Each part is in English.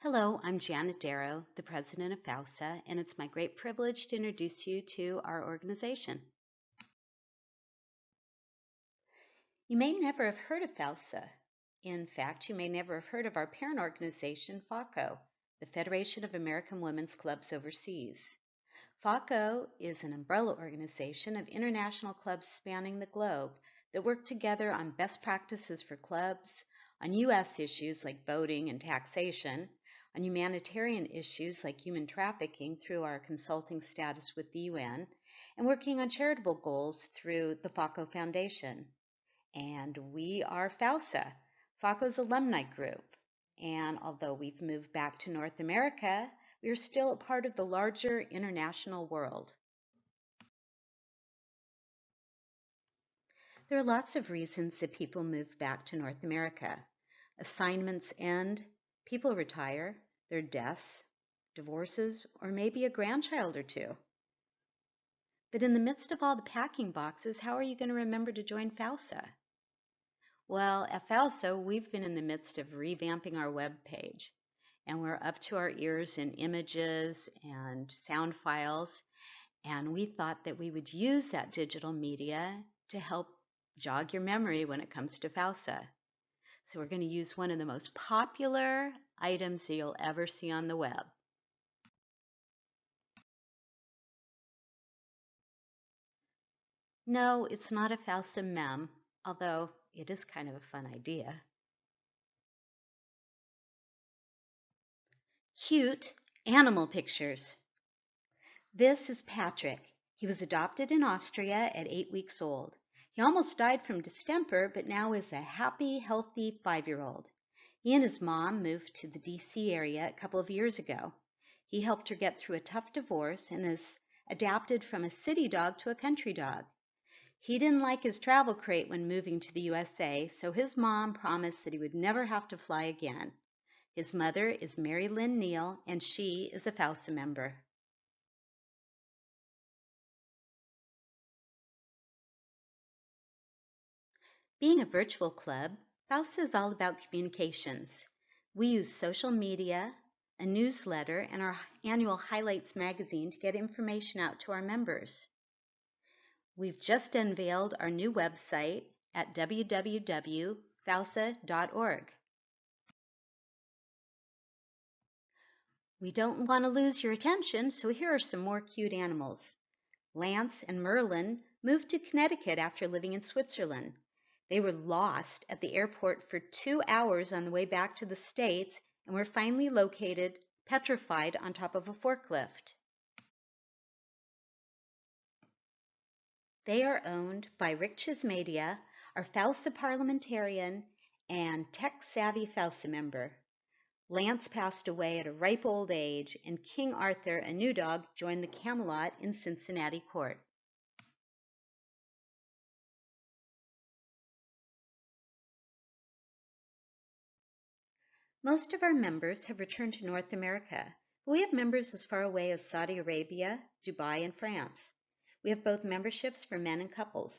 Hello, I'm Janet Darrow, the president of FAUSA, and it's my great privilege to introduce you to our organization. You may never have heard of FAUSA. In fact, you may never have heard of our parent organization, FACO, the Federation of American Women's Clubs Overseas. FACO is an umbrella organization of international clubs spanning the globe that work together on best practices for clubs, on U.S. issues like voting and taxation, on humanitarian issues like human trafficking through our consulting status with the UN, and working on charitable goals through the FACO Foundation. And we are FAUSA, FACO's alumni group. And although we've moved back to North America, we are still a part of the larger international world. There are lots of reasons that people move back to North America. Assignments end, people retire, their deaths, divorces, or maybe a grandchild or two. But in the midst of all the packing boxes, how are you going to remember to join FAUSA? Well, at FAUSA, we've been in the midst of revamping our web page, and we're up to our ears in images and sound files, and we thought that we would use that digital media to help jog your memory when it comes to FAUSA. So we're going to use one of the most popular items that you'll ever see on the web. No, it's not a FAUSA meme, although it is kind of a fun idea. Cute animal pictures. This is Patrick. He was adopted in Austria at 8 weeks old. He almost died from distemper, but now is a happy, healthy 5-year-old. He and his mom moved to the D.C. area a couple of years ago. He helped her get through a tough divorce and has adapted from a city dog to a country dog. He didn't like his travel crate when moving to the USA, so his mom promised that he would never have to fly again. His mother is Mary Lynn Neal, and she is a FAUSA member. Being a virtual club, FAUSA is all about communications. We use social media, a newsletter, and our annual Highlights magazine to get information out to our members. We've just unveiled our new website at www.fausa.org. We don't want to lose your attention, so here are some more cute animals. Lance and Merlin moved to Connecticut after living in Switzerland. They were lost at the airport for 2 hours on the way back to the States and were finally located petrified on top of a forklift. They are owned by Rick Chismadia, our FAUSA parliamentarian and tech-savvy FAUSA member. Lance passed away at a ripe old age, and King Arthur, a new dog, joined the Camelot in Cincinnati court. Most of our members have returned to North America, but we have members as far away as Saudi Arabia, Dubai, and France. We have both memberships for men and couples.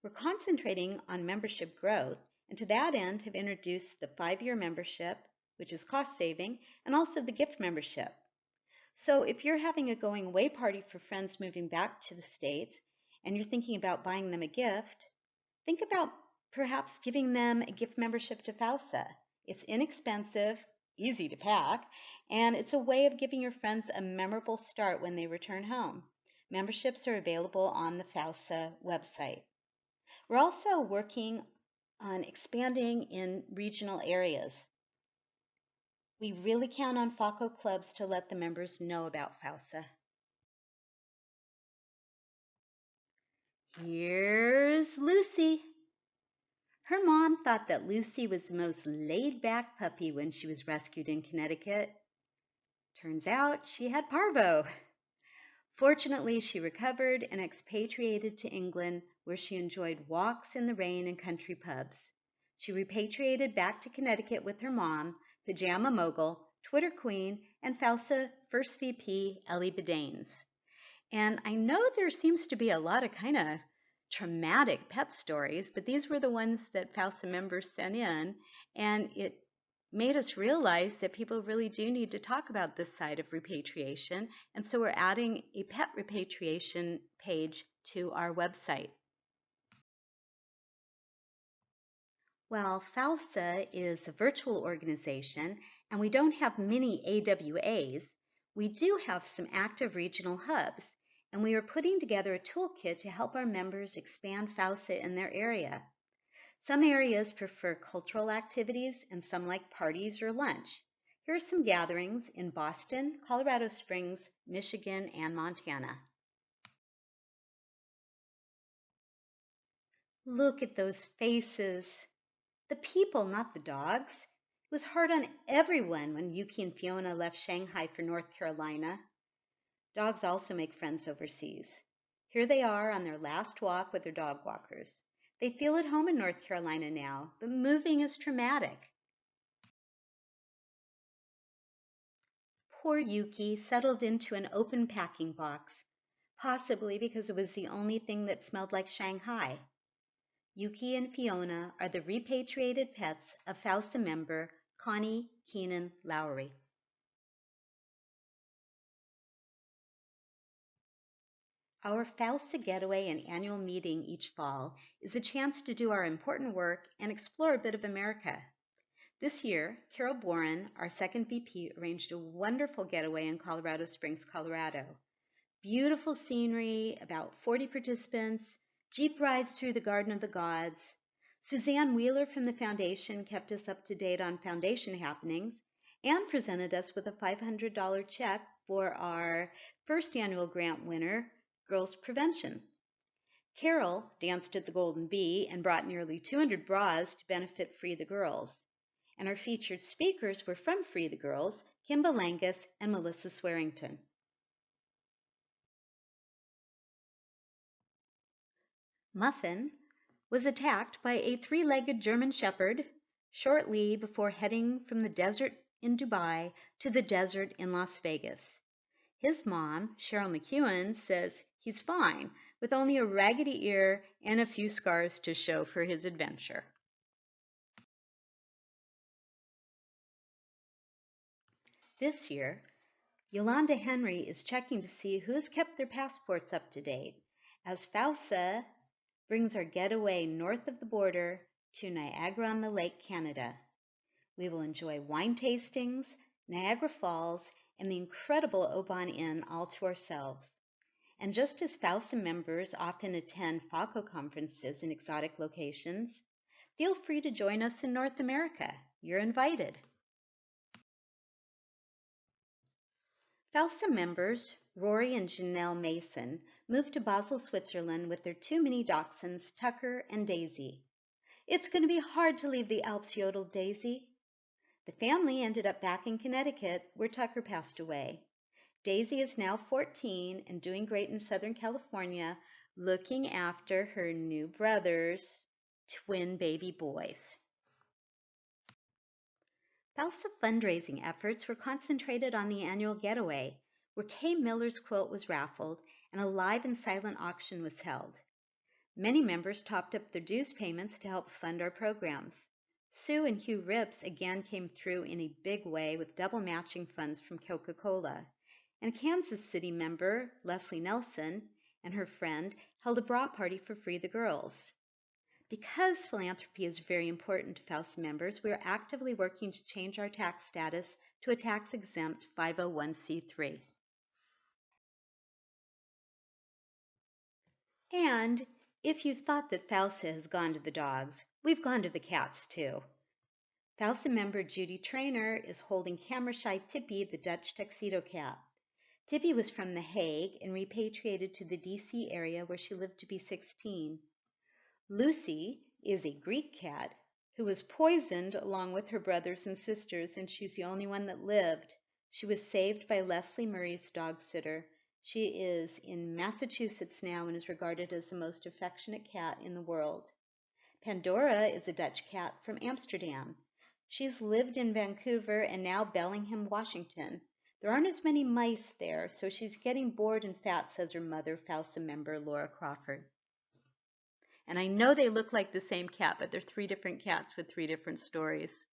We're concentrating on membership growth, and to that end have introduced the 5-year membership, which is cost-saving, and also the gift membership. So if you're having a going-away party for friends moving back to the States, and you're thinking about buying them a gift, think about perhaps giving them a gift membership to FAUSA. It's inexpensive, easy to pack, and it's a way of giving your friends a memorable start when they return home. Memberships are available on the FAUSA website. We're also working on expanding in regional areas. We really count on FACO clubs to let the members know about FAUSA. Here's Lucy. Her mom thought that Lucy was the most laid-back puppy when she was rescued in Connecticut. Turns out she had parvo. Fortunately, she recovered and expatriated to England, where she enjoyed walks in the rain and country pubs. She repatriated back to Connecticut with her mom, Pajama Mogul, Twitter Queen, and FAUSA First VP Ellie Bedaines. And I know there seems to be a lot of kind of traumatic pet stories, but these were the ones that FAUSA members sent in, and it made us realize that people really do need to talk about this side of repatriation, and so we're adding a pet repatriation page to our website. Well, FAUSA is a virtual organization, and we don't have many AWAs. We do have some active regional hubs, and we are putting together a toolkit to help our members expand FAUSA in their area. Some areas prefer cultural activities, and some like parties or lunch. Here are some gatherings in Boston, Colorado Springs, Michigan, and Montana. Look at those faces. The people, not the dogs. It was hard on everyone when Yuki and Fiona left Shanghai for North Carolina. Dogs also make friends overseas. Here they are on their last walk with their dog walkers. They feel at home in North Carolina now, but moving is traumatic. Poor Yuki settled into an open packing box, possibly because it was the only thing that smelled like Shanghai. Yuki and Fiona are the repatriated pets of FAUSA member Connie Keenan Lowry. Our FAUSA Getaway and annual meeting each fall is a chance to do our important work and explore a bit of America. This year, Carol Boren, our second VP, arranged a wonderful getaway in Colorado Springs, Colorado. Beautiful scenery, about 40 participants, Jeep rides through the Garden of the Gods. Suzanne Wheeler from the Foundation kept us up to date on Foundation happenings and presented us with a $500 check for our first annual grant winner, Girls Prevention. Carol danced at the Golden Bee and brought nearly 200 bras to benefit Free the Girls. And our featured speakers were from Free the Girls, Kim Belangus and Melissa Swearington. Muffin was attacked by a three-legged German Shepherd shortly before heading from the desert in Dubai to the desert in Las Vegas. His mom, Cheryl McEwen, says he's fine, with only a raggedy ear and a few scars to show for his adventure. This year, Yolanda Henry is checking to see who's kept their passports up to date, as FAUSA brings our getaway north of the border to Niagara-on-the-Lake, Canada. We will enjoy wine tastings, Niagara Falls, and the incredible Oban Inn all to ourselves. And just as FAUSA members often attend FACO conferences in exotic locations, feel free to join us in North America. You're invited. FAUSA members Rory and Janelle Mason moved to Basel, Switzerland with their two mini dachshunds, Tucker and Daisy. It's going to be hard to leave the Alps, yodeled Daisy. The family ended up back in Connecticut, where Tucker passed away. Daisy is now 14 and doing great in Southern California, looking after her new brother's twin baby boys. FAUSA fundraising efforts were concentrated on the annual getaway, where Kay Miller's quilt was raffled and a live and silent auction was held. Many members topped up their dues payments to help fund our programs. Sue and Hugh Rips again came through in a big way with double matching funds from Coca-Cola. And Kansas City member Leslie Nelson and her friend held a bra party for Free the Girls. Because philanthropy is very important to FAUSA members, we are actively working to change our tax status to a tax-exempt 501c3. And if you've thought that FAUSA has gone to the dogs, we've gone to the cats too. FAUSA member Judy Traynor is holding camera-shy Tippy, the Dutch tuxedo cat. Tippy was from The Hague and repatriated to the DC area where she lived to be 16. Lucy is a Greek cat who was poisoned along with her brothers and sisters, and she's the only one that lived. She was saved by Leslie Murray's dog sitter. She is in Massachusetts now and is regarded as the most affectionate cat in the world. Pandora is a Dutch cat from Amsterdam. She's lived in Vancouver and now Bellingham, Washington. There aren't as many mice there, so she's getting bored and fat, says her mother, FAUSA member Laura Crawford. And I know they look like the same cat, but they're three different cats with three different stories.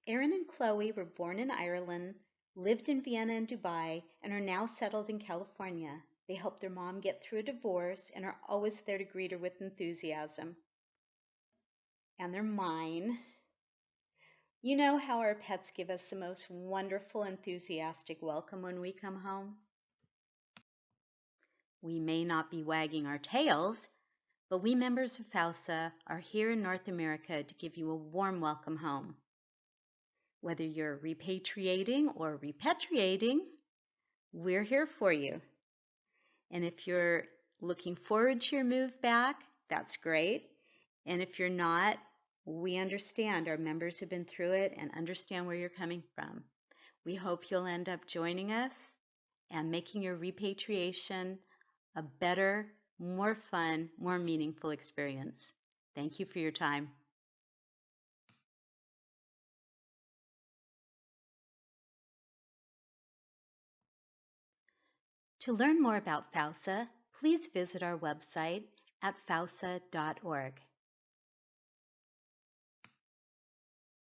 Aaron and Chloe were born in Ireland, lived in Vienna and Dubai, and are now settled in California. They helped their mom get through a divorce and are always there to greet her with enthusiasm. And they're mine. You know how our pets give us the most wonderful, enthusiastic welcome when we come home? We may not be wagging our tails, but we members of FAUSA are here in North America to give you a warm welcome home. Whether you're repatriating or repatriating, we're here for you. And if you're looking forward to your move back, that's great. And if you're not, we understand. Our members have been through it and understand where you're coming from. We hope you'll end up joining us and making your repatriation a better, more fun, more meaningful experience. Thank you for your time. To learn more about FAUSA, please visit our website at fausa.org.